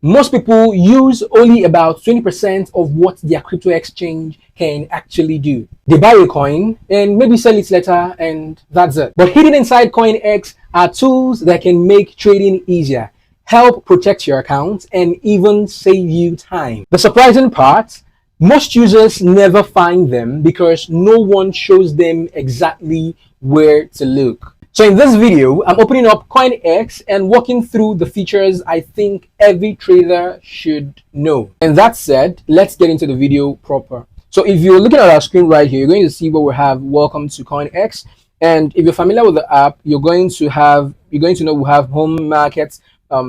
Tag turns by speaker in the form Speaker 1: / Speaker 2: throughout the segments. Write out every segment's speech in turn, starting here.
Speaker 1: most people use only about 20% of what their crypto exchange can actually do. They buy a coin and maybe sell it later, and that's it. But hidden inside CoinEx are tools that can make trading easier, help protect your account, and even save you time. The surprising part, most users never find them because no one shows them exactly where to look. So in this video, I'm opening up CoinEx and walking through the features I think every trader should know. And that said, let's get into the video proper. So if you're looking at our screen right here, you're going to see what we have. Welcome to CoinEx. And if you're familiar with the app, you're going to know we have home markets,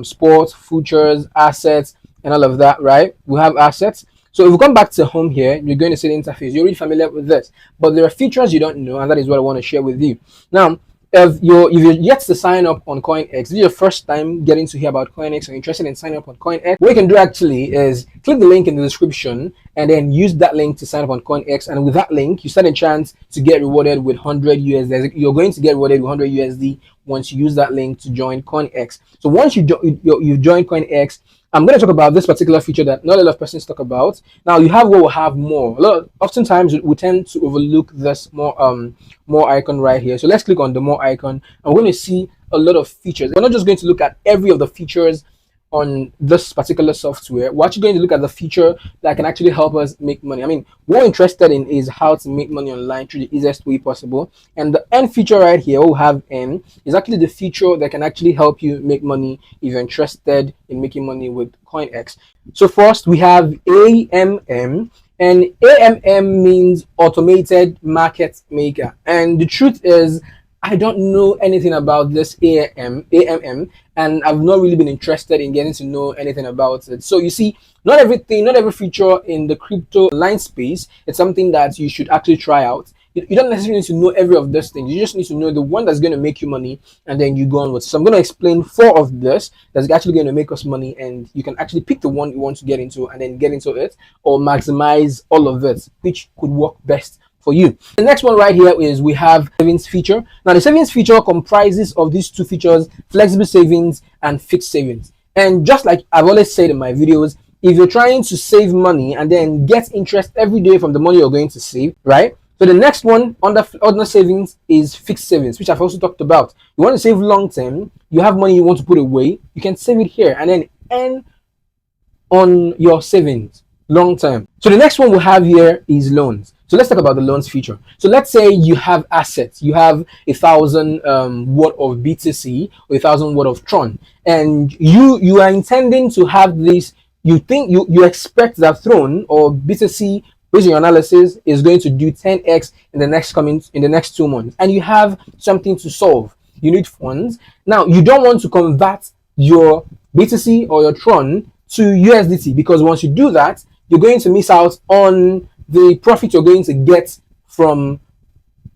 Speaker 1: sports, futures, assets, and all of that, right? We have assets. So if we come back to home here, you're going to see the interface. You're already familiar with this, but there are features you don't know, and that is what I want to share with you. Now, if you're yet to sign up on CoinEx, this is your first time getting to hear about CoinEx or interested in signing up on CoinEx, what you can do actually is click the link in the description and then use that link to sign up on CoinEx. And with that link, you stand a chance to get rewarded with 100 USD. You're going to get rewarded with 100 USD once you use that link to join CoinEx. So once you've joined CoinEx, I'm going to talk about this particular feature that not a lot of persons talk about. Now, you have what will have more. Oftentimes, we tend to overlook this more icon right here. So let's click on the more icon, and we're going to see a lot of features. We're not just going to look at every of the features on this particular software. We're actually going to look at the feature that can actually help us make money. I mean, what we're interested in is how to make money online through the easiest way possible. And the end feature right here, what we have N, is actually the feature that can actually help you make money if you're interested in making money with CoinEx. So first, we have AMM. And AMM means automated market maker. And the truth is, I don't know anything about this AMM, and I've not really been interested in getting to know anything about it. So you see, not every feature in the crypto line space is something that you should actually try out. You don't necessarily need to know every of these things. You just need to know the one that's going to make you money, and then you go on with it. So I'm going to explain 4 of this that's actually going to make us money, and you can actually pick the one you want to get into and then get into it, or maximize all of it, which could work best for you. The next one right here is we have savings feature. Now the savings feature comprises of these 2 features: flexible savings and fixed savings. And just like I've always said in my videos, if you're trying to save money and then get interest every day from the money you're going to save, right? So the next one under ordinary savings is fixed savings, which I've also talked about. You want to save long term, you have money you want to put away, you can save it here and then earn on your savings long term. So the next one we have here is loans. So let's talk about the loans feature. So let's say you have assets. You have 1,000 worth of BTC or 1,000 worth of Tron, and you are intending to have this. You think you expect that Tron or BTC, based on your analysis, is going to do 10x in the next 2 months, and you have something to solve. You need funds. Now you don't want to convert your BTC or your Tron to USDT, because once you do that, you're going to miss out on the profit you're going to get from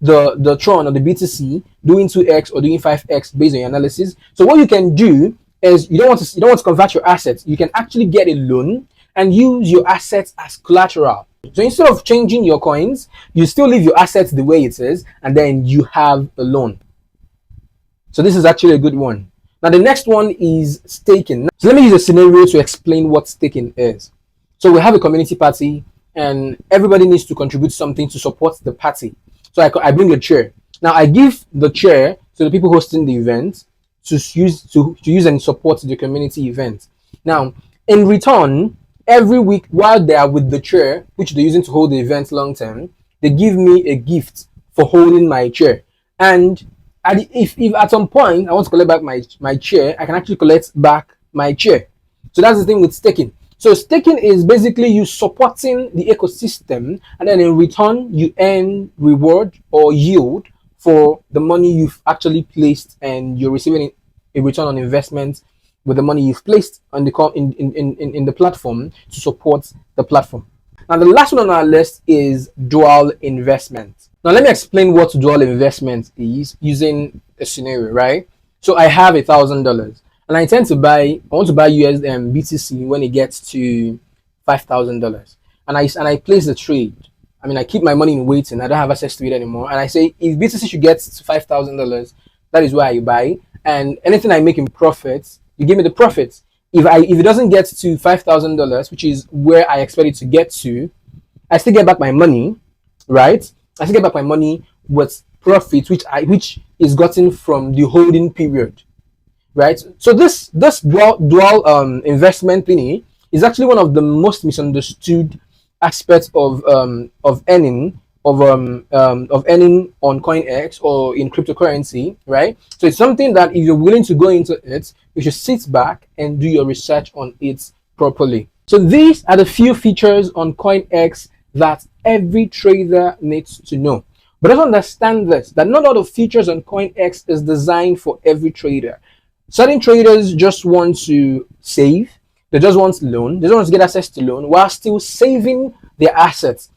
Speaker 1: the Tron or the BTC doing 2x or doing 5x based on your analysis. So what you can do is you don't want to convert your assets. You can actually get a loan and use your assets as collateral. So instead of changing your coins, you still leave your assets the way it is, and then you have a loan. So this is actually a good one. Now the next one is staking. So let me use a scenario to explain what staking is. So we have a community party, and everybody needs to contribute something to support the party. So I bring a chair. Now I give the chair to the people hosting the event to use and support the community event. Now in return, every week while they are with the chair, which they're using to hold the event long term, they give me a gift for holding my chair. And if at some point I want to collect back my chair, I can actually collect back my chair. So that's the thing with staking. So staking is basically you supporting the ecosystem, and then in return you earn reward or yield for the money you've actually placed, and you're receiving a return on investment with the money you've placed on in the platform to support the platform. Now the last one on our list is dual investment. Now let me explain what dual investment is using a scenario, right? So I have $1,000. And I want to buy BTC when it gets to $5,000. And I place the trade. I mean, I keep my money in waiting. I don't have access to it anymore. And I say, if BTC should get to $5,000, that is where I buy. And anything I make in profits, you give me the profits. if it doesn't get to $5,000, which is where I expect it to get to, I still get back my money, right? I still get back my money with profit, which is gotten from the holding period, right? So this dual investment thingy is actually one of the most misunderstood aspects of earning of earning on CoinEx or in cryptocurrency, right? So it's something that if you're willing to go into it, you should sit back and do your research on it properly. So these are the few features on CoinEx that every trader needs to know. But just understand this, that not all the features on CoinEx is designed for every trader. Certain traders just want to save, they just want loan, they just want to get access to loan while still saving their assets.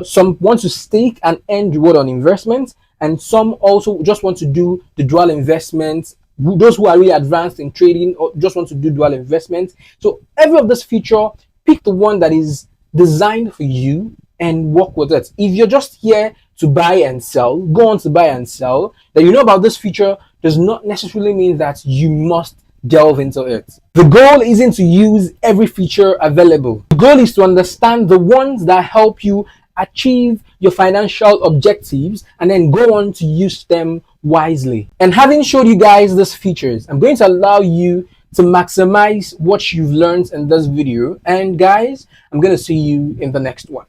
Speaker 1: Some want to stake and earn reward on investment, and some also just want to do the dual investment. Those who are really advanced in trading or just want to do dual investment. So every of this feature, pick the one that is designed for you and work with it. If you're just here to buy and sell, go on to buy and sell, that you know about this feature does not necessarily mean that you must delve into it. The goal isn't to use every feature available. The goal is to understand the ones that help you achieve your financial objectives and then go on to use them wisely. And having showed you guys these features, I'm going to allow you to maximize what you've learned in this video. And guys, I'm going to see you in the next one.